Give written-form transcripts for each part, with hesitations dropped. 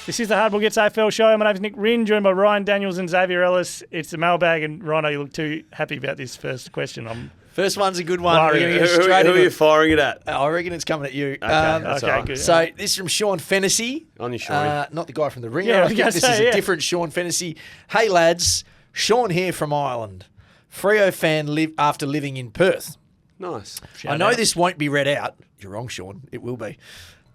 This is the Hardballgets AFL show. My name is Nick Rynne, joined by Ryan Daniels and Xavier Ellis. It's the mailbag, and Ryan, you look too happy about this first question. First one's a good one. Who are you firing it at? I reckon it's coming at you. Okay, good. So this is from Sean Fennessy. On your Sean. Not the guy from the Ringer. Yeah, I I was think gonna this say, is a yeah. different Sean Fennessy. Hey, lads. Sean here from Ireland. Freo fan after living in Perth. Nice. I know this won't be read out. You're wrong, Sean. It will be.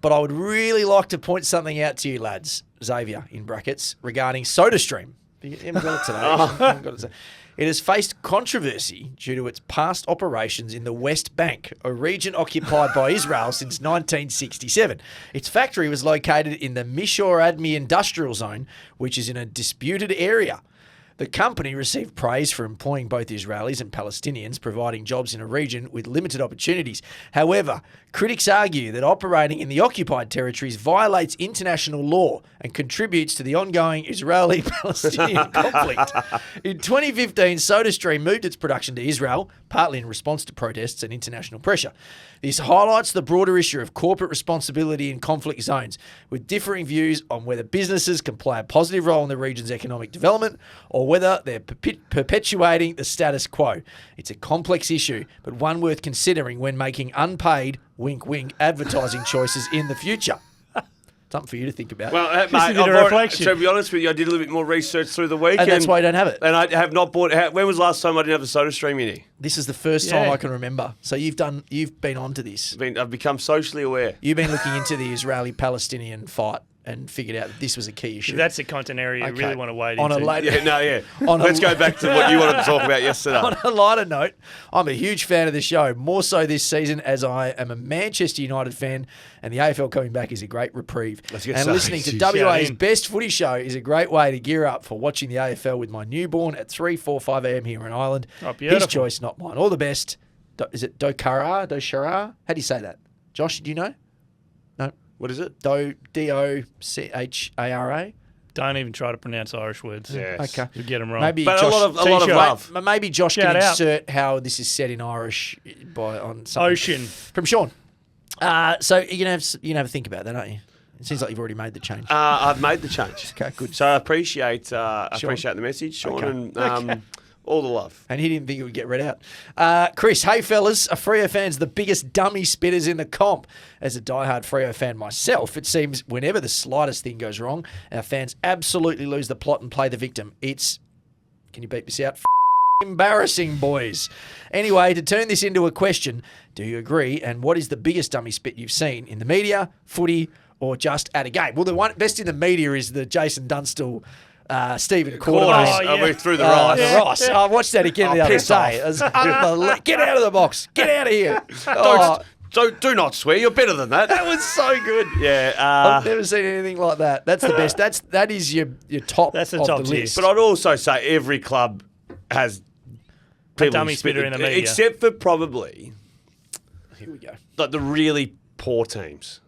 But I would really like to point something out to you, lads, Xavier, in brackets, regarding SodaStream. You haven't got it today. Haven't got it today. It has faced controversy due to its past operations in the West Bank, a region occupied by Israel since 1967. Its factory was located in the Mishor Admi Industrial Zone, which is in a disputed area. The company received praise for employing both Israelis and Palestinians, providing jobs in a region with limited opportunities. However, critics argue that operating in the occupied territories violates international law and contributes to the ongoing Israeli-Palestinian conflict. In 2015, SodaStream moved its production to Israel, partly in response to protests and international pressure. This highlights the broader issue of corporate responsibility in conflict zones, with differing views on whether businesses can play a positive role in the region's economic development or whether they're perpetuating the status quo. It's a complex issue, but one worth considering when making unpaid, wink wink, advertising choices in the future. Something for you to think about. Well, Just mate, a bit of reflection. to be honest with you, I did a little bit more research through the week. And that's why you don't have it. And I have not bought. When was the last time I didn't have a SodaStream in here? This is the first time I can remember. So you've been onto this. I've become socially aware. You've been looking into the Israeli-Palestinian fight and figured out that this was a key issue. If that's the content area you really want to wade On into. a later, Let's go back to what you wanted to talk about yesterday. On a lighter note, I'm a huge fan of the show, more so this season as I am a Manchester United fan, and the AFL coming back is a great reprieve. And listening to WA's best footy show is a great way to gear up for watching the AFL with my newborn at 3, 4, 5 a.m. here in Ireland. Oh, beautiful. His choice, not mine. All the best. Is it Dokara? Doshara? How do you say that? Josh, do you know? No. What is it? D-O-C-H-A-R-A? Don't even try to pronounce Irish words. Yes. Okay. You'll get them wrong. Maybe But Josh, a lot of love. Maybe Josh Shout can out. insert how this is said in Irish on something. Ocean. From Sean. So you're gonna have a think about that, aren't you? It seems like you've already made the change. I've made the change. Okay, good. So I appreciate the message, Sean, Okay. and all the love. And he didn't think it would get read out. Chris, hey fellas, are Freo fans the biggest dummy spitters in the comp? As a diehard Freo fan myself, it seems whenever the slightest thing goes wrong, our fans absolutely lose the plot and play the victim. It's, can you beat this out? Embarrassing, boys. Anyway, to turn this into a question, do you agree? And what is the biggest dummy spit you've seen in the media, footy, or just at a game? Well, the one best in the media is the Jason Dunstall, Stephen Quartermain. We're through the rice. The Ross. I watched that again the other piss day. It was unbelievable. Get out of the box. Get out of here. Do not swear. You're better than that. That was so good. Yeah. I've never seen anything like that. That's the best. That is your top. That's the of top the tier. list. But I'd also say every club has people dummy who spit spitter in the media. except for probably Here we go. like the really poor teams.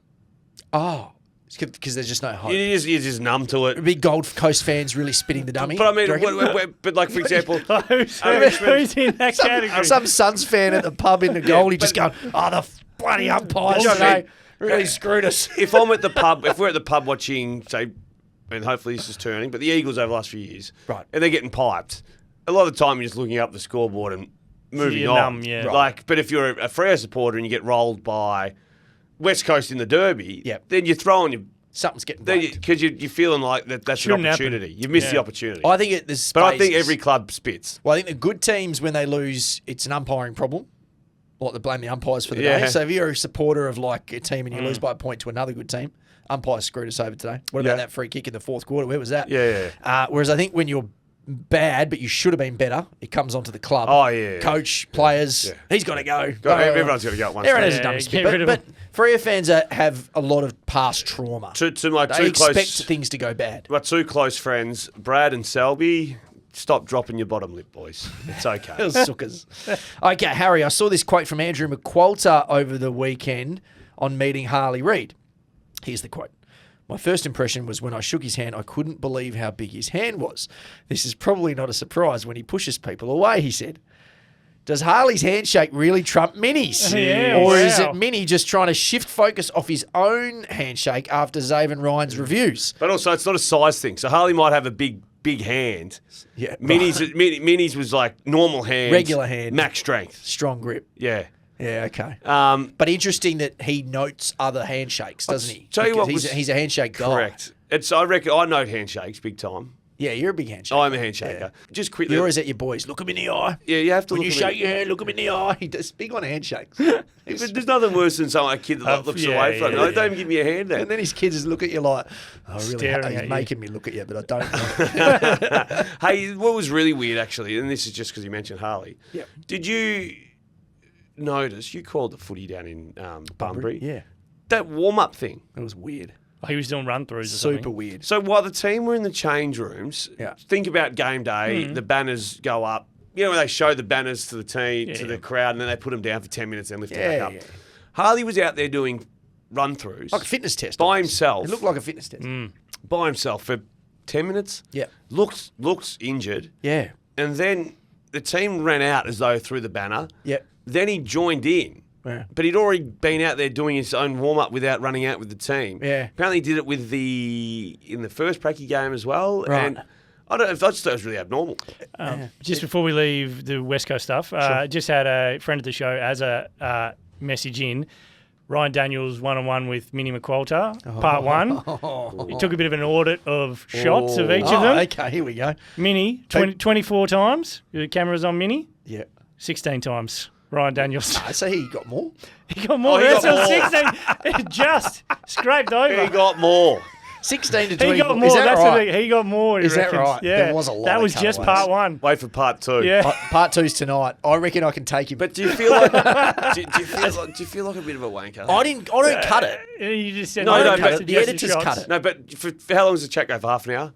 Oh, because there's just no hope. You're just numb to it. Big Gold Coast fans really spitting the dummy. But I mean, Do you reckon? but like for example, Who's in that category? some Suns fan at the pub in the goalie just going, the bloody umpires today really screwed us. if I'm at the pub, if we're at the pub watching, say, and hopefully this is turning, but the Eagles over the last few years, Right. and they're getting piped, a lot of the time you're just looking up the scoreboard and moving you're on. numb, yeah. Right. Like, but if you're a Freo supporter and you get rolled by West Coast in the Derby, Yep. then you're throwing your Something's getting bugged. because you're feeling like that's Shouldn't an happen. opportunity. You've missed Yeah. the opportunity. I think there's but I think spaces. every club spits. Well, I think the good teams, when they lose, it's an umpiring problem. Like they blame the umpires for the Yeah. day. So if you're a supporter of like a team and you lose by a point to another good team, umpires screwed us over today. What about Yeah. that free kick in the fourth quarter? Where was that? Yeah. Whereas I think when you're bad, but you should have been better, it comes onto the club. Oh, yeah. Coach, players, Yeah. he's got to go. Everyone's got to go at once. Everyone has a Yeah, dummy get spit. rid of But him. Freo fans have a lot of past trauma. To my They two expect close, things to go bad. my two close friends, Brad and Selby. Stop dropping your bottom lip, boys. It's okay. Suckers. Okay, Harry, I saw this quote from Andrew McQualter over the weekend on meeting Harley Reid. Here's the quote. My first impression was when I shook his hand, I couldn't believe how big his hand was. This is probably not a surprise when he pushes people away, he said. Does Harley's handshake really trump Minnie's? Yeah, Or is wow. it Minnie just trying to shift focus off his own handshake after Xavier and Ryan's reviews? But also, it's not a size thing. So Harley might have a big hand. Yeah. Minnie's was like normal hand. Regular hand. Max strength. Strong grip. Yeah. Yeah, okay. But But interesting that he notes other handshakes, doesn't he? tell you what Because was- he's a handshake guy. correct. I reckon I note handshakes big time. Yeah, you're a big handshake. I'm a handshaker. Just quickly. You're always at your boys. Look him in the eye. Yeah, you have to When look you at shake your hand, look him in the eye. He's big on handshakes. But there's nothing worse than a kid that looks yeah, away from yeah, you. Don't even give me a hand then. And then his kids just look at you like, oh, really? Staring at He's you. making me look at you, but I don't know. Hey, what was really weird actually, and this is just because you mentioned Harley. Yep. Did you notice you called the footy down in Bunbury? Yeah. That warm-up thing. It was weird. He was doing run-throughs or something. Super weird. So while the team were in the change rooms, Yeah. think about game day, the banners go up. You know, when they show the banners to the team, to Yeah. the crowd, and then they put them down for 10 minutes and lift them Yeah, back up. yeah. Harley was out there doing run-throughs. Like a fitness test. By almost. himself. It looked like a fitness test. by himself for 10 minutes. Yeah. Looks injured. Yeah. And then the team ran out as though through the banner. Yep. Then he joined in. Yeah. But he'd already been out there doing his own warm-up without running out with the team. Yeah. Apparently he did it in the first Pracky game as well. Right. And I just thought it was really abnormal. Just before we leave the West Coast stuff, just had a friend of the show as a message in. Ryan Daniels one-on-one with Minnie McQualter, part one. He took a bit of an audit of shots of each of them. Okay, here we go. Minnie, 24 times. The camera's on Minnie. Yeah. 16 times. Ryan Daniels. So he got more. He got more. he That's got on more. 16. It just scraped over. He got more. 16 to 24. He got more. Is that That's right? the thing. He got more. He Is that reckons. right? Yeah. There was a lot That of was just cutaways. part one. Wait for part two. Yeah. Part two's tonight. I reckon I can take him. But do you feel like do you feel like a bit of a wanker? I don't cut it. You just said No, I no, cut but it. the Just editors shots. cut it. No, but for how long does the chat go? For half an hour?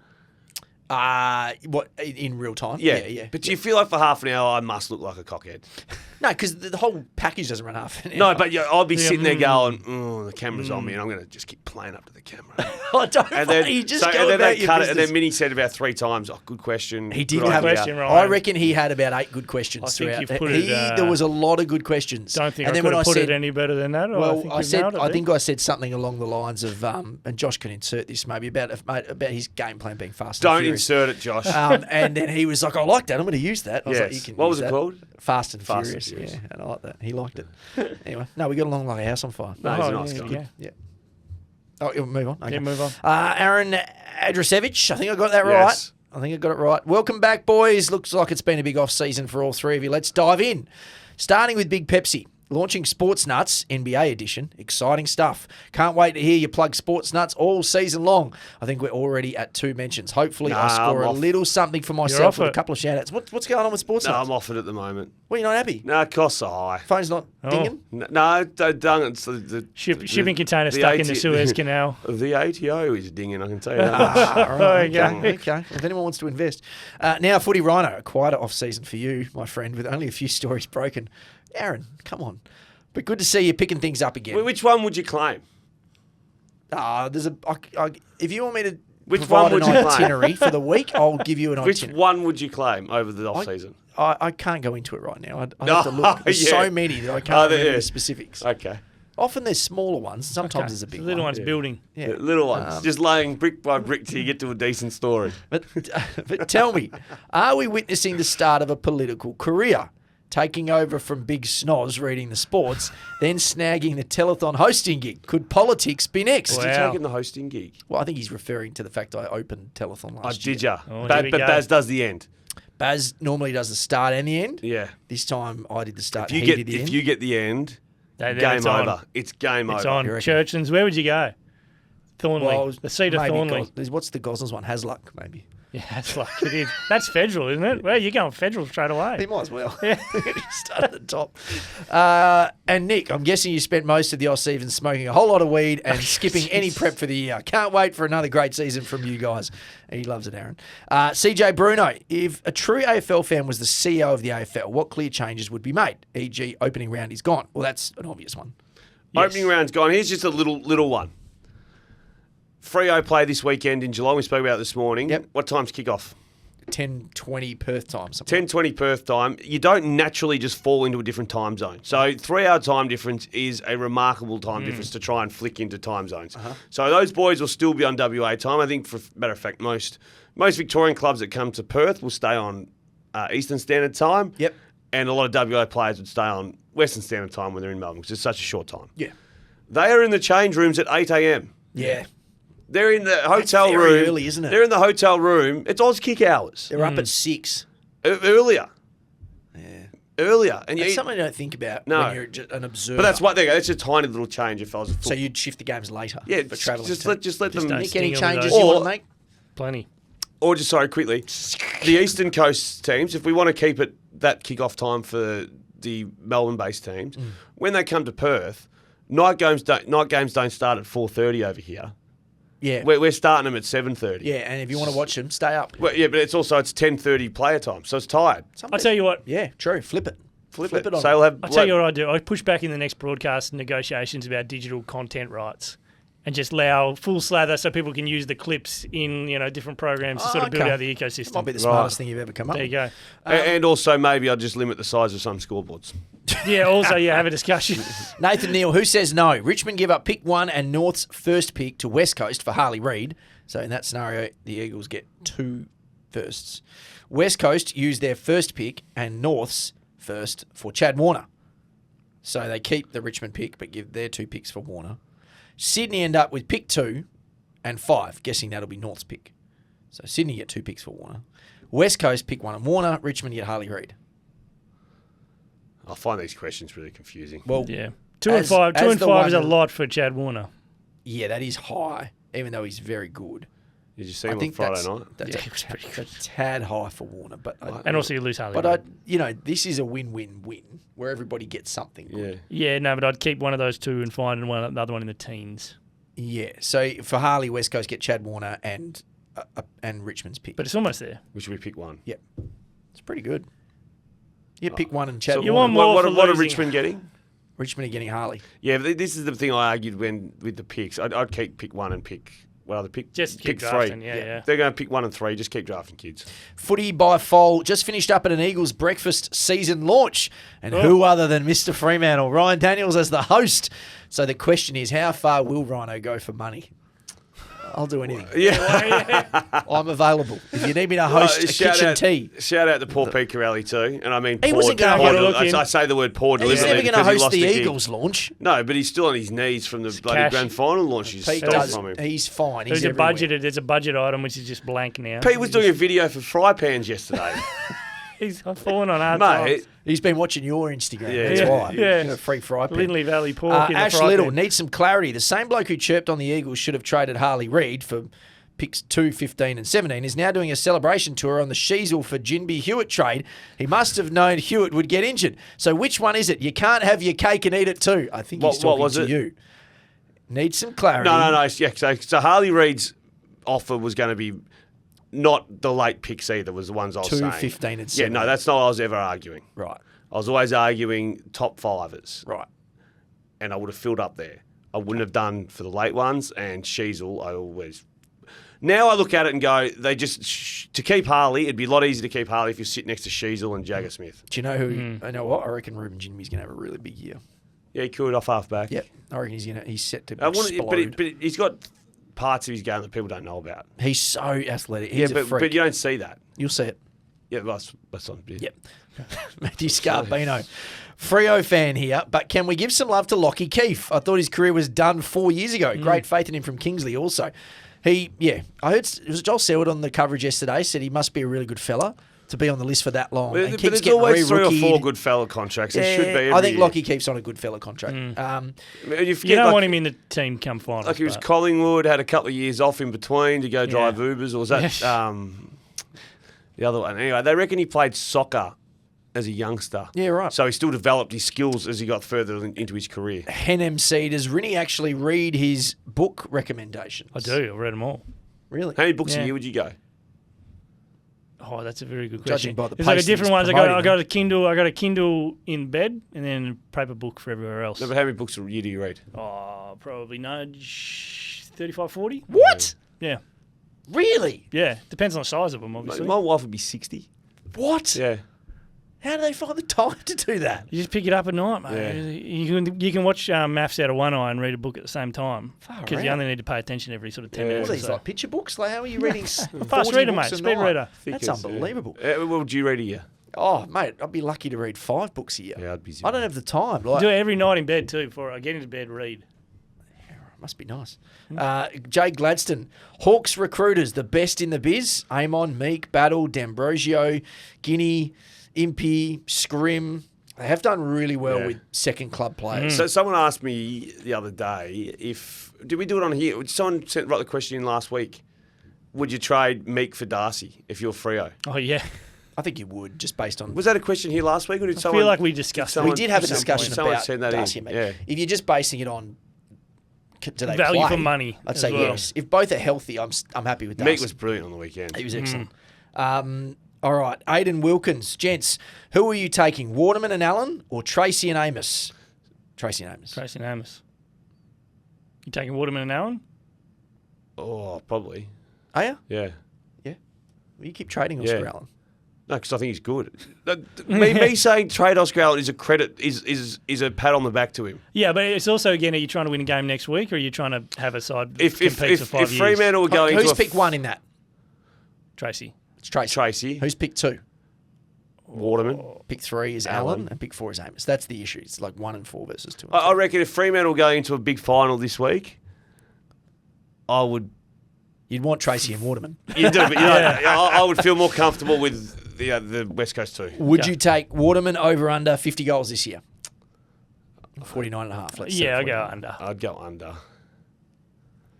What in real time? Yeah. Yeah. But do you feel like for half an hour I must look like a cockhead? No, because the whole package doesn't run half an hour. No, but I'll be sitting there going, oh, the camera's on me, and I'm going to just keep playing up to the camera. I don't. And then, you just so, go and then about they your cut it, and business. then Minnie said about 3 times, oh, good question. He did good have a idea. question, right? I reckon he had about 8 good questions I think throughout. you've put it, There was a lot of good questions. Don't think and I then could when have put said, it any better than that. Well, think I you've said, nailed it, I Vic. think I said something along the lines of, and Josh can insert this maybe about his game plan being fast. and Don't furious. insert it, Josh. And then he was like, I like that. I'm going to use that. I was like, Yes. you can What use was it that. called? Fast and Fast and Furious. Furious. Yeah, and I like that. He liked it. Anyway, no, we got along like a house on fire. No, he's a Oh, nice yeah, guy. yeah. Yeah. Oh, you'll move on. Okay. Yeah, move on. Aaron Adrasevich, I think I got that Yes. right. I think I got it right. Welcome back, boys. Looks like it's been a big off season for all three of you. Let's dive in. Starting with Big Pepsi. Launching Sports Nuts, NBA edition. Exciting stuff. Can't wait to hear you plug Sports Nuts all season long. I think we're already at 2 mentions. Hopefully I score I'm a off. little something for myself off with a it. couple of shout-outs. What's going on with Sports No, Nuts? I'm off it at the moment. Well, you're not happy? No, costs are high. Phone's not dinging? No, don't dung. It's the Shipping container stuck in the Suez Canal. The ATO is dinging, I can tell you that. All right, Okay. okay. If anyone wants to invest. Now, Footy Rhino, a quieter off-season for you, my friend, with only a few stories broken. Aaron, come on. But good to see you picking things up again. Which one would you claim? There's if you want me to Which provide one would an you claim? itinerary for the week, I'll give you an Which itinerary. one would you claim over the off season? I can't go into it right now. I have to look. There's Yeah. so many that I Oh, can't there remember the is. specifics. Okay. Often there's smaller ones. Sometimes Okay. there's a big The little one. one's building. Yeah. The little ones. Just laying brick by brick till you get to a decent story. But tell me, are we witnessing the start of a political career? Taking over from Big Snoz reading the sports, then snagging the telethon hosting gig. Could politics be next? Wow. Did you take in the hosting gig? Well, I think he's referring to the fact I opened telethon Oh, last year. did ya? Oh, But here we go. Baz does the end. Baz normally does the start and the end. Yeah. This time I did the start. If you he get did the end. you get the end, Then game it's on. over. It's game It's over. on. You reckon? Churchlands, where would you go? Thornley. Well, the seat of maybe Thornley. What's the Gosnells one? Hasluck, maybe. Yeah, that's like it is. That's federal, isn't it? Well, you're going federal straight He away. might as well. Yeah. Start at the top. And Nick, I'm guessing you spent most of the off season smoking a whole lot of weed and skipping any prep for the year. Can't wait for another great season from you guys. He loves it, Aaron. CJ Bruno, if a true AFL fan was the CEO of the AFL, what clear changes would be made? E.g., opening round is gone. Well, that's an obvious one. Yes. Opening round's gone. Here's just a little one. Freo play this weekend in Geelong. We spoke about it this morning. Yep. What time's kick-off? 10:20 Perth time. 10:20 Perth time. You don't naturally just fall into a different time zone. So 3-hour time difference is a remarkable time difference to try and flick into time zones. So those boys will still be on WA time. I think, for matter of fact, most Victorian clubs that come to Perth will stay on Eastern Standard Time. Yep. And a lot of WA players would stay on Western Standard Time when they're in Melbourne because it's such a short time. Yeah. They are in the change rooms at 8 a.m. Yeah. They're in the hotel very room. early, isn't it? They're in the hotel room. It's Oz kick hours. They're up at 6. Earlier. Yeah. Earlier. And It's something you don't think about when you're just an observer. But that's what they go. It's a tiny little change if I was a football. So you'd shift the games later. Yeah, for travelling. just let them. don't Nick, sting any them changes with you those. want to make? Plenty. Or just, sorry, quickly, the Eastern Coast teams, if we want to keep it that kick-off time for the Melbourne-based teams, when they come to Perth, night games don't start at 4:30 over here. Yeah. We're starting them at 7:30. Yeah, and if you want to watch them, stay up. Well, yeah, but it's 10:30 player time, so it's tired. I'll tell you what. Yeah, true. Flip it. Flip it on. So they'll have. I'll tell you what I do. I push back in the next broadcast negotiations about digital content rights and just allow full slather so people can use the clips in different programs to sort of build okay. out the Might be ecosystem. the smartest thing you've ever come up There you with. go. And also maybe I'll just limit the size of some scoreboards. Yeah, also, have a discussion. Nathan Neal, who says no? Richmond give up pick 1 and North's first pick to West Coast for Harley Reid. So in that scenario, the Eagles get 2 firsts. West Coast use their first pick and North's first for Chad Warner. So they keep the Richmond pick but give their 2 picks for Warner. Sydney end up with pick 2 and 5, guessing that'll be North's pick. So Sydney get 2 picks for Warner. West Coast pick 1 and Warner. Richmond get Harley Reid. I find these questions really confusing. Well, Yeah. 2 and 5. 2 and 5 is a lot for Chad Warner. yeah, that is high, even though he's very good. Did you see him on Friday night? That's a tad high for Warner, but And also you lose Harley. But this is a win-win-win where everybody gets something. Good. Yeah. Yeah, but I'd keep one of those 2 and find the other one in the teens. Yeah. So for Harley, West Coast get Chad Warner and Richmond's pick. But it's almost there. Which we pick 1. Yep, it's pretty good. You pick 1 and Chad So Warner. you want more what for are losing. Richmond getting? Richmond are getting Harley. Yeah, but this is the thing I argued with the picks. I'd keep pick 1 and pick. What other pick? Just pick keep 3. drafting, yeah. They're going to pick 1 and 3. Just keep drafting kids. Footy by Foal just finished up at an Eagles breakfast season launch. And who other than Mr. Fremantle, Ryan Daniels as the host. So the question is, how far will Rhino go for money? I'll do anything. Yeah. I'm available. If you need me to host a kitchen tea. Shout out to Paul Picarelli too. And I mean, He wasn't gonna have a look in. I say the word poor He's deliberately never going to because he host lost the gig. Eagles launch. No, but he's still on his knees from the bloody cash. grand final launch. He's Pete stolen does. from him. He's fine. He's There's everywhere. there's a budget item which is just blank now. Pete was doing a video for fry pans yesterday. He's fallen on hard Mate, times. He's been watching your Instagram. Yeah. That's Yeah. why. Yeah. Get a free fry pan. Lindley Valley pork in the Ash fry Little pan. needs some clarity. The same bloke who chirped on the Eagles should have traded Harley Reid for picks 2, 15 and 17 is now doing a celebration tour on the Sheasel for Jinby Hewitt trade. He must have known Hewitt would get injured. So which one is it? You can't have your cake and eat it too. I think he's What talking was to it? you. Need some clarity. no. Yeah, so Harley Reid's offer was going to be not the late picks either. Was the ones I was 2, saying. 15 and Yeah, 17. no, that's not what I was ever arguing. Right. I was always arguing top 5ers. Right. And I would have filled up there. I wouldn't have done for the late ones, and Sheasel, I always. Now I look at it and go, they just to keep Harley. It'd be a lot easier to keep Harley if you sit next to Sheasel and Jagger Smith. Do you know who? I know what. I reckon Ruben Jinby's going to have a really big year. Yeah, he could off half back. Yep. I reckon he's set to I want, explode. but he's got parts of his game that people don't know about. He's so athletic. He's Yeah, a freak. but you don't see that. You'll see it. Yeah, that's on. Yeah. Yep. Matthew Scarbino. Freo fan here, but can we give some love to Lockie Keefe? I thought his career was done 4 years ago. Great faith in him from Kingsley also. I heard it was Joel Selwood on the coverage yesterday, said he must be a really good fella to be on the list for that long. And But keeps there's getting always 3 or 4 re-rookied. good fella contracts. Yeah, It should be every I think year. Lockie Keefe's on a good fella contract. You You forget, don't like, want him in the team come final. like he was Collingwood, had a couple of years off in between to go drive Yeah. Ubers, or was that the other one? Anyway, they reckon he played soccer as a youngster. Yeah, right. So he still developed his skills as he got further into his career. Hen MC, does Rinny actually read his book recommendations? I do. I've read them all. Really? How many books Yeah. a year would you go? Oh, that's a very good Judging question. by the There's like a pace that different he's ones. I promoting got a Kindle. I got a Kindle in bed, and then a paper book for everywhere else. No, but how many books a year do you read? Oh, probably nudge 35, 40. What? Yeah. Really? Yeah, depends on the size of them, obviously. My wife would be 60. What? Yeah. How do they find the time to do that? You just pick it up at night, mate. Yeah. You can watch Maths out of one eye and read a book at the same time Far because you out. only need to pay attention every sort of 10 What minutes. are or these, so. like picture books? Like, how are you reading? Fast 40 reader, books mate. a Speed night? reader. That's unbelievable. What would you read a year? Oh, mate, I'd be lucky to read 5 books a year. Yeah, I'd be I don't have the time. Like, Do it every night in bed too. Before I get into bed, read. must be nice. Jay Gladstone. Hawks recruiters, the best in the biz. Amon, Meek, Battle, D'Ambrosio, Guinea, Impey, Scrim. They have done really well with second club players. So someone asked me the other day did we do it on here? Someone wrote the question in last week. Would you trade Meek for Darcy if you're Freo? Oh yeah. I think you would, just based on... Was that a question here last week, or did I someone? feel like we discussed it. we did have a at some discussion point. Someone about sent that in, Darcy and Meek. yeah. If you're just basing it on... Do they Value play? for money I'd as say well. yes. If both are healthy, I'm happy with Darcy. Meek was brilliant on the weekend. He was excellent. All right, Aidan Wilkins. Gents, who are you taking, Waterman and Allen or Tracy and Amos? Tracy and Amos. Tracy and Amos. You taking Waterman and Allen? Oh, probably. Are you? Yeah. Yeah. Well, you keep trading Oscar Yeah. Allen. No, because I think he's good. Me saying trade Oscar Allen is a credit, is a pat on the back to him. Yeah, but it's also, again, are you trying to win a game next week or are you trying to have a side If compete for 5 years? Fremantle were going Who's to picked one in that? Tracy. It's Tracy. Tracy, Who's picked 2? Waterman. Pick 3 is Allen and pick 4 is Amos. That's the issue. It's like 1 and 4 versus 2 and 3. I reckon if Fremantle were going into a big final this week, I would. You'd want Tracy and Waterman. You do, but I would feel more comfortable with the West Coast too. Would you take Waterman over under 50 goals this year? 49.5, let's say. Yeah, I'll 49. go under. I'd go under.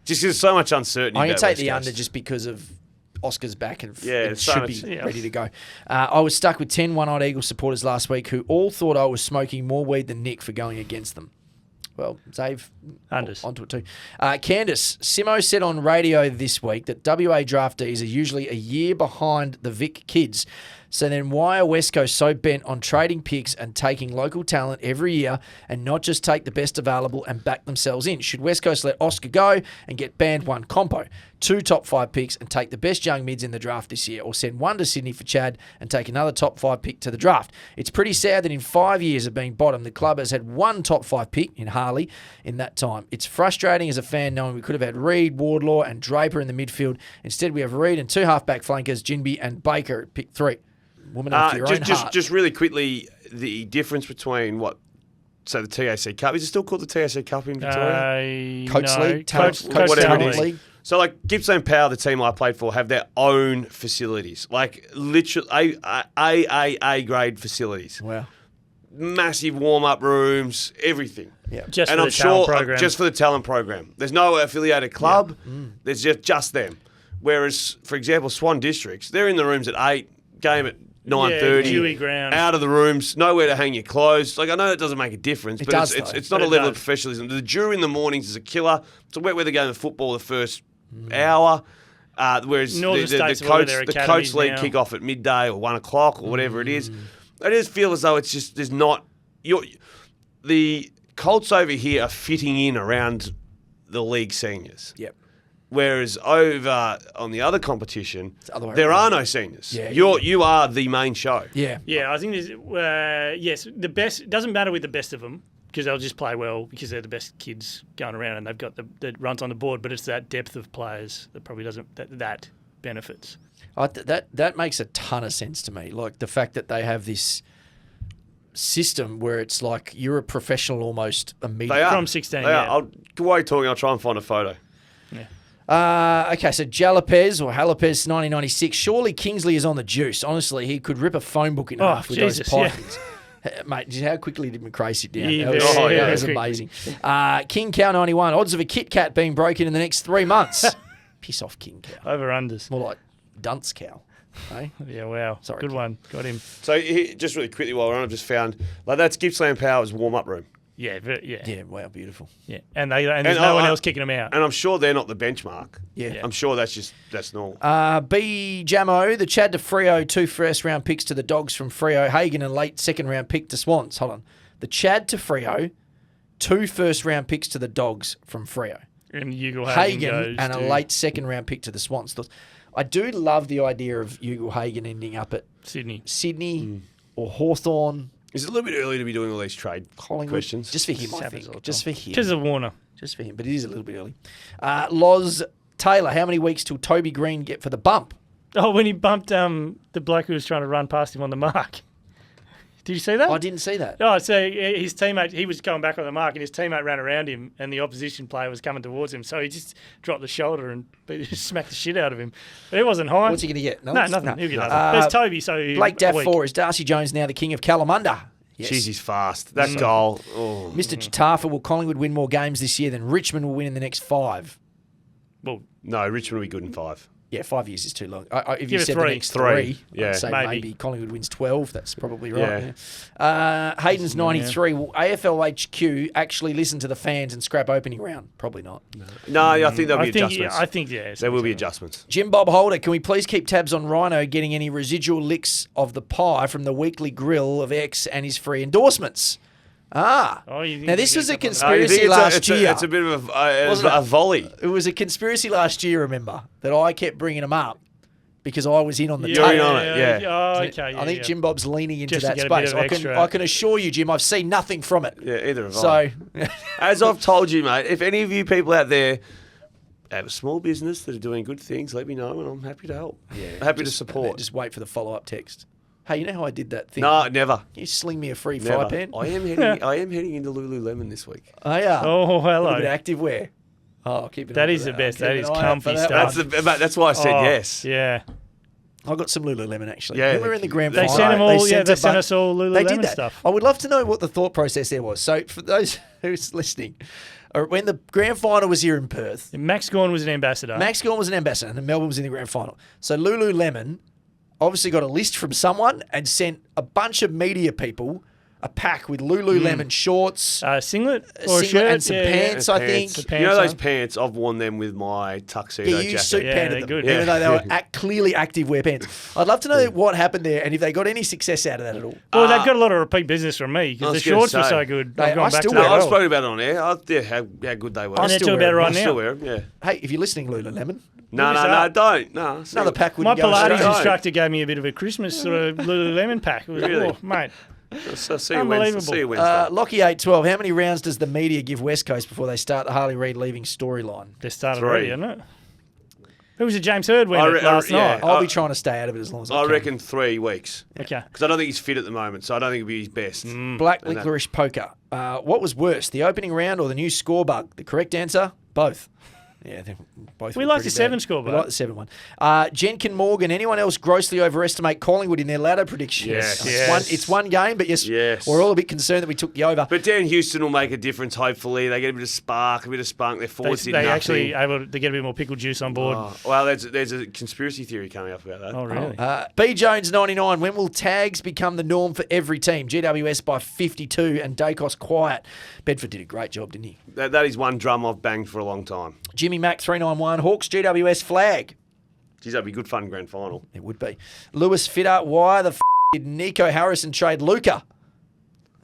Just there's so much uncertainty. I'm going about to take West the Coast. under just because of Oscar's back and Yeah, it so should much- be yeah. ready to go. I was stuck with 10 one-eyed Eagles supporters last week who all thought I was smoking more weed than Nick for going against them. Well, Dave, Unders. onto it too. Candice, Simo said on radio this week that WA draftees are usually a year behind the Vic kids. So then why are West Coast so bent on trading picks and taking local talent every year and not just take the best available and back themselves in? Should West Coast let Oscar go and get banned 1 compo, 2 top 5 picks and take the best young mids in the draft this year, or send 1 to Sydney for Chad and take another top 5 pick to the draft? It's pretty sad that in 5 years of being bottom, the club has had 1 top 5 pick in Harley in that time. It's frustrating as a fan knowing we could have had Reid, Wardlaw and Draper in the midfield. Instead, we have Reid and 2 halfback flankers, Jinby and Baker at pick 3. Woman after your own heart. Just really quickly, the difference between the TAC Cup, is it still called the TAC Cup in Victoria? Coates no. League, Talent- Coach whatever Talent it is. League. So like Gippsland Power, the team I played for, have their own facilities, like literally A grade facilities, Wow. massive warm up rooms, everything. Yeah. Just And for I'm the talent sure program. just for the talent program. There's no affiliated club. There's just them. Whereas, for example, Swan Districts, they're in the rooms at 8, game at 9:30. Dewey ground. Out of the rooms, nowhere to hang your clothes. Like I know it doesn't make a difference, It but does, it's though. it's not But a it level of does. professionalism. The Drew in the mornings is a killer. It's a wet weather game of football the first hour. Whereas Northern States have ordered their the coach academies league now. kick off at midday or 1 o'clock or whatever it is. I just feel as though it's just there's not the Colts over here are fitting in around the league seniors. Yep. Whereas over on the other competition, the other way there around. are no seniors. Yeah, You are the main show. Yeah. Yeah, I think there's yes, the best. It doesn't matter with the best of them because they'll just play well because they're the best kids going around and they've got the runs on the board. But it's that depth of players that probably doesn't that benefits. That makes a ton of sense to me. Like the fact that they have this system where it's like you're a professional almost immediately. They are. From 16, They yeah. are. While you're talking, I'll try and find a photo. Okay, so Jalapez or Jalapez 1996. Surely Kingsley is on the juice. Honestly, he could rip a phone book in Oh, half with Jesus, those yeah. pythons. Mate, did you- how quickly did McRae sit down? Yeah, that was, very, that was very amazing. King Cow 91. Odds of a Kit Kat being broken in the next 3 months. Piss off, King Cow. Over unders. More like Dunce Cow. Eh? Yeah, wow. Sorry, Good Kim. one. Got him. So just really quickly while we're on, I've just found that's Gippsland Power's warm-up room. Yeah, yeah. Yeah, wow, beautiful. Yeah. And there's no one else kicking them out. And I'm sure they're not the benchmark. Yeah. I'm sure that's normal. B Jamo, the Chad to Freo, 2 first-round picks to the Dogs from Freo, Hagen and late second-round pick to Swans. Hold on. The Chad to Freo, 2 first-round picks to the Dogs from Freo. And Ugle Hagen goes and a to late second round pick to the Swans. I do love the idea of Ugle Hagen ending up at Sydney or Hawthorn. Is it a little bit early to be doing all these trade Collingwood. questions? Just for him, I think. Just for him. because of Warner. Just for him. But it is a little bit early. Loz Taylor, how many weeks till Toby Green get for the bump? Oh, when he bumped the bloke who was trying to run past him on the mark. Did you see that? I didn't see that. Oh, so his teammate, he was going back on the mark, and his teammate ran around him, and the opposition player was coming towards him, so he just dropped the shoulder and smacked the shit out of him. But it wasn't high. What's he going to get? No, nothing. He'll get nothing. There's Toby, so Blake Daff 4. Is Darcy Jones now the king of Kalamunda? Yes. Jeez, he's fast. That goal. Oh. Mr. Chitafa, will Collingwood win more games this year than Richmond will win in the next 5? Well, No, Richmond will be good in 5. Yeah, 5 years is too long. If you Give it said 3. the next 3, Yeah. I'd say Maybe. maybe Collingwood wins 12. That's probably right. Yeah. Hayden's 93. Will AFL HQ actually listen to the fans and scrap opening round? Probably not. No, I think there'll be adjustments. I think, yeah. There will be adjustments. Jim Bob Holder, can we please keep tabs on Rhino getting any residual licks of the pie from the weekly grill of X and his free endorsements? Oh, you think now this he was a gets conspiracy last year. It's a bit of a volley. It was a conspiracy last year, remember, that I kept bringing him up because I was in on the You're tape. in on it, yeah. Oh, okay. I think Jim Bob's leaning into Just to that get a bit space. of extra. I can assure you, Jim, I've seen nothing from it. Yeah, either have So, I. As I've told you, mate, if any of you people out there have a small business that are doing good things, let me know and I'm happy to help. yeah, Happy to support. Just wait for the follow-up text. Hey, you know how I did that thing? No, never. Can you sling me a free Never. fry pan? I am heading into Lululemon this week. Oh, yeah. Oh, A little hello. bit of active wear. Oh, keep it. That on is for the best. Keep That an is eye out comfy for that stuff. one. That's why I said Oh, yes. Yeah. I got some Lululemon actually. Yeah, When we were in the grand They final. sent them all. They a sent bunch- us all They did Lululemon that. stuff. I would love to know what the thought process there was. So for those who's listening, when the grand final was here in Perth, Max Gawn was an ambassador. Max Gawn was an ambassador and Melbourne was in the grand final. So Lululemon obviously got a list from someone and sent a bunch of media people a pack with Lululemon shorts, Singlet or a singlet shirt and some yeah, pants, I think. The You pants know those on. pants? I've worn them with my tuxedo Yeah, you suit jacket. Yeah, panted they're them, good. even Yeah. though they were clearly active wear pants. I'd love to know what happened there and if they got any success out of that at all. Well, they've got a lot of repeat business from me I because the was gonna shorts were say. so good. They- I've I gone back still to wear that. No, I've well. spoken about it on air. how good they were. And they're still talking wear about it right I now. still wear them, yeah. Hey, if you're listening, Lululemon, No, is no, that? don't. No. another pack My wouldn't go Pilates astray. instructor gave me a bit of a Christmas sort of Lululemon pack. It was, Really? oh, mate. So see you Unbelievable. Wednesday. See you Wednesday. Lockie 812, how many rounds does the media give West Coast before they start the Harley Reid leaving storyline? They started 3. already, isn't it? Who was it? James Hurd went last yeah. night. I'll be trying to stay out of it as long as I I can. reckon 3 weeks. Okay. Because I don't think he's fit at the moment, so I don't think it'll be his best. Black And that- Licorice Poker. What was worse, the opening round or the new score bug? The correct answer, both. Yeah, they're both. We were like pretty the 7 bad. score We bug. like the 7 one. Jenkin Morgan. Anyone else grossly overestimate Collingwood in their ladder predictions? Yes. It's one game, but yes, Yes. we're all a bit concerned that we took the over. But Dan Houston will make a difference, hopefully. They get a bit of spark, a bit of spunk. Their forwards did They nothing. actually able to get a bit more pickle juice on board. Oh, well, there's a conspiracy theory coming up about that. Oh, really? B Jones 99. When will tags become the norm for every team? GWS by 52 and Dacos quiet. Bedford did a great job, didn't he? That is one drum I've banged for a long time. Jimmy Mack 391. Hawks GWS flag. Geez, that'd be a good fun grand final. It would be. Lewis Fitter. Why the did Nico Harrison trade Luca?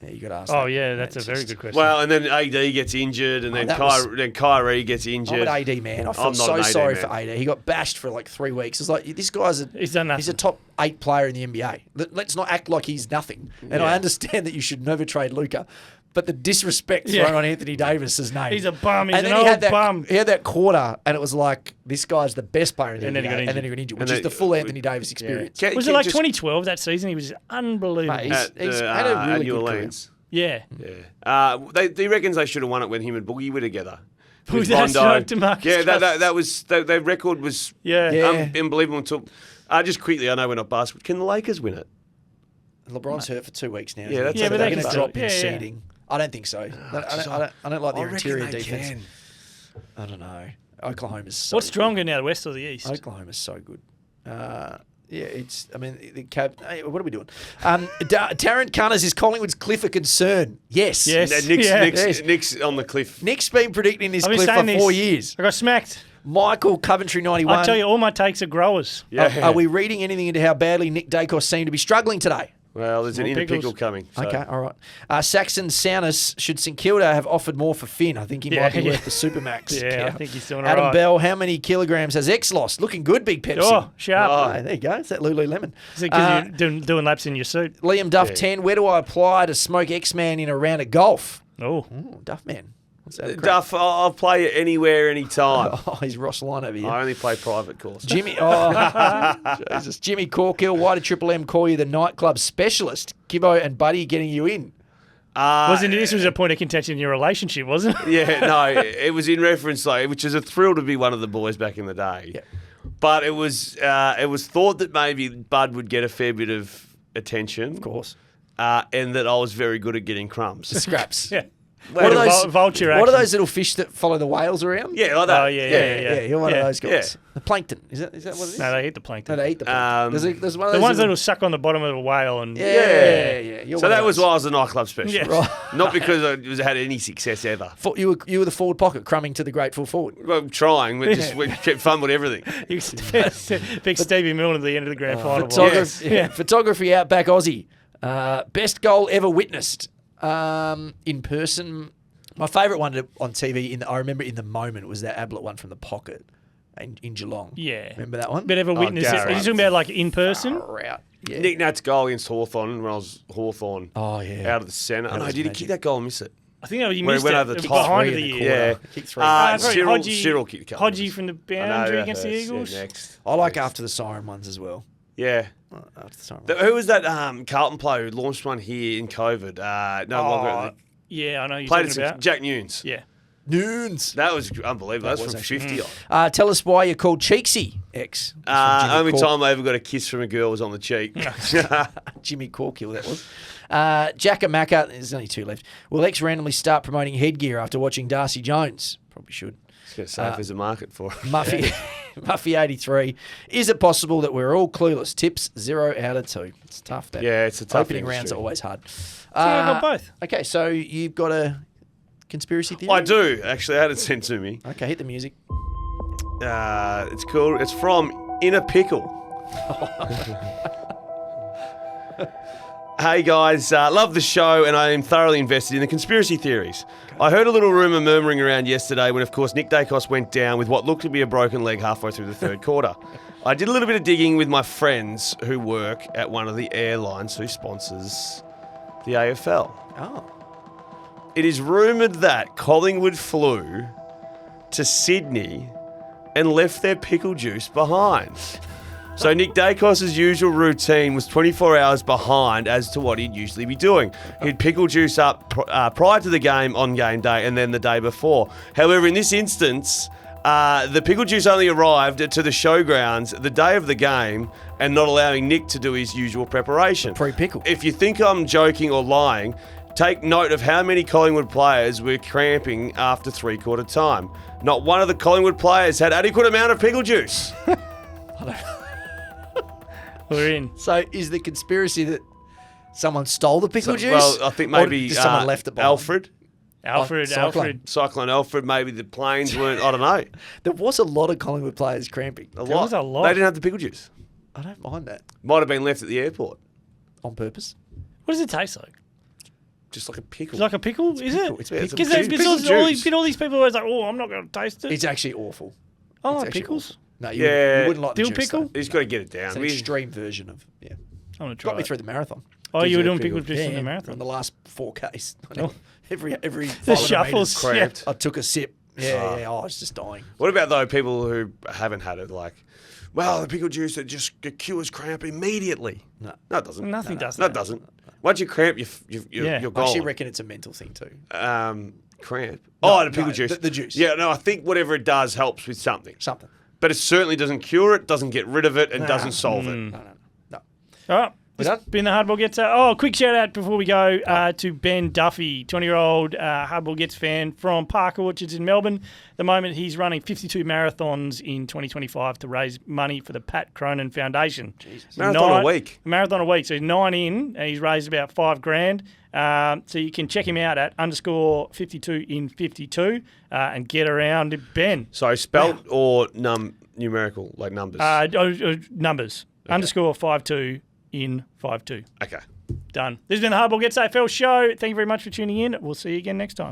Yeah, you got to ask. Oh, that. yeah, that's a It's very just- good question. Well, and then AD gets injured, and then that was- Kyrie gets injured. I'm an AD man. I feel I'm not so an AD sorry man. for AD. He got bashed for like 3 weeks. It's like this guy's He's done nothing. He's a top 8 player in the NBA. Let's not act like he's nothing. And I Yeah. understand that you should never trade Luca, but the disrespect Yeah. thrown on Anthony Davis's name. He's a bum. He's and an then he had old that, bum. He had that quarter, and it was like this guy's the best player in the And then he NBA, got and then injured. he got injured, which And is they- the full Anthony Davis experience. Was it like 2012 that season? He was unbelievable. Mate, he's had a really New good career. Orleans? Yeah. Yeah. He reckons they should have won it when him and Boogie were together. Was With that Bondi. DeMarcus Yeah, Cousins? that was their record was Yeah. Yeah. unbelievable. Until just quickly, I know we're not basketball. Can the Lakers win it? LeBron's hurt for 2 weeks now. Yeah, isn't he? that's- So Yeah, but they're they going to can drop still- in yeah, yeah. seeding. I don't think so. I don't like their interior defense. I don't know. Oklahoma's so What's good. stronger now, the West or the East? Oklahoma's so good. Yeah, it's. I mean, the cab. Hey, what are we doing? Tarrant Cunners, is Collingwood's cliff a concern? Yes. Yes. Nick's on the cliff. Nick's been predicting this I've been cliff for saying 4 this. years. I got smacked. Michael Coventry 91. I tell you, all my takes are growers. Yeah. Are we reading anything into how badly Nick Dacos seemed to be struggling today? Well, there's an inner pickles. pickle coming. So. Okay, all right. Saxon Souness, should St Kilda have offered more for Finn? I think he might be worth the Supermax. Yeah, I think he's doing all Adam right. Bell, how many kilograms has X lost? Looking good, Big Pepsi. Oh, sharp. Oh, there you go. It's that Lululemon. Is it because you're doing laps in your suit? Liam Duff 10, where do I apply to smoke X-Man in a round of golf? Oh. Ooh, Duff Man. What's that? Duff, I'll play it anywhere, anytime. Oh, he's Ross Line over here. I only play private course. Jimmy, Jesus. Jimmy Corkill, why did Triple M call you the nightclub specialist? Gibbo and Buddy getting you in. This was a point of contention in your relationship, wasn't it? Yeah, no, it was in reference, which is a thrill to be one of the boys back in the day. Yeah. But it was thought that maybe Bud would get a fair bit of attention. Of course. And that I was very good at getting crumbs. The scraps. Yeah. What are those vulture What are action. those little fish that follow the whales around? Yeah, like that. Oh, yeah. You're one of those guys. Yeah. The plankton. Is that what it is? No, they eat the plankton. No, they eat the plankton. There's one of The those ones little- that'll suck on the bottom of a whale and Yeah. You're So one of that was those. why I was a nightclub specialist. Yeah. Right. Not because I had any success ever. You were the forward pocket, crumbing to the great full forward. Well, trying, we kept fun with everything. you pick Stevie Milne at the end of the grand final. Photography Outback Aussie. Best goal ever witnessed in person. My favourite one on TV, I remember in the moment, was that Ablett one from the pocket in Geelong. Yeah. Remember that one? But ever witnessed it? Are you talking about like in person? Far out. Yeah. Nick Nat's goal against Hawthorn when I was Hawthorn Oh, yeah. out of the centre. That No, was did he magic. kick that goal and miss it? I think you Where he missed went it. over the It was top. behind Three the in year. the Yeah. corner. Kick three. Cyril kicked the Hodgie from the boundary against the Eagles. Next. I like after the siren ones as well. Yeah. After the siren Who was that Carlton player who launched one here in COVID? No longer. Yeah, I know you're Played talking it about. Jack Nunes. Yeah. Noons. That was unbelievable. That was was from actually- 50 odd. Tell us why you're called Cheeksy, X. Only time I ever got a kiss from a girl was on the cheek. Jimmy Corkill, that was. Jackamacca, there's only two left. Will X randomly start promoting headgear after watching Darcy Jones? Probably should. I was going to say if there's a market for it. Muffy 83. Is it possible that we're all clueless? Tips 0 out of 2. It's tough. That Yeah, it's a tough opening rounds industry. are always hard. I got both. Okay, so you've got a conspiracy theory? I do, actually. I had it sent to me. Okay, hit the music. It's cool. It's from In a Pickle. Hey guys, love the show and I am thoroughly invested in the conspiracy theories. I heard a little rumour murmuring around yesterday when, of course, Nick Dacos went down with what looked to be a broken leg halfway through the third quarter. I did a little bit of digging with my friends who work at one of the airlines who sponsors the AFL. Oh. It is rumoured that Collingwood flew to Sydney and left their pickle juice behind. So Nick Dacos' usual routine was 24 hours behind as to what he'd usually be doing. He'd pickle juice up prior to the game on game day and then the day before. However, in this instance, the pickle juice only arrived to the showgrounds the day of the game and not allowing Nick to do his usual preparation. Pre-pickle. If you think I'm joking or lying, take note of how many Collingwood players were cramping after three-quarter time. Not one of the Collingwood players had adequate amount of pickle juice. We're in. So is the conspiracy that someone stole the pickle juice? Well, I think Or maybe just someone left it behind? Alfred. Cyclone Alfred, maybe the planes weren't, I don't know. There was a lot of Collingwood players cramping. There was a lot. They didn't have the pickle juice. I don't mind that. Might have been left at the airport. On purpose. What does it taste like? Just like a pickle. It's like a pickle, is pickle. it? It's pickle. Because It's pickle juice. all these people are always like, oh, I'm not going to taste it. It's actually awful. I It's like actually pickles. awful. No, you Yeah. wouldn't like the Dill juice, pickle? though. He's got to get it down. It's an extreme version of, yeah. I'm going to try Got me it. through the marathon. Oh, you were doing pickle. pickle juice in the On marathon? the last 4Ks. Oh. Every The 500 shuffles. metres, cramped. I took a sip. Yeah. Oh, I was just dying. What about, though, people who haven't had it? Like, well, the pickle juice, it just cures cramp immediately. No. It doesn't. Nothing does No, that. it doesn't. Once you cramp, you're Yeah. gone. I actually reckon it's a mental thing too. Cramp. No, the pickle no, juice. the juice. Yeah, no, I think whatever it does helps with something. Something. But it certainly doesn't cure it, doesn't get rid of it, and doesn't solve it. No. All right. We done? Been the Hardball Gets. Quick shout out before we go to Ben Duffy, 20-year-old Hardball Gets fan from Park Orchards in Melbourne. At the moment, he's running 52 marathons in 2025 to raise money for the Pat Cronin Foundation. Marathon a week. Marathon a week. So he's 9 in, and he's raised about $5,000. So you can check him out at _52 in 52 and get around Ben. So spelled or numerical, like numbers? Numbers. _52 in 52. Okay. Done. This has been the Hardball Gets AFL show. Thank you very much for tuning in. We'll see you again next time.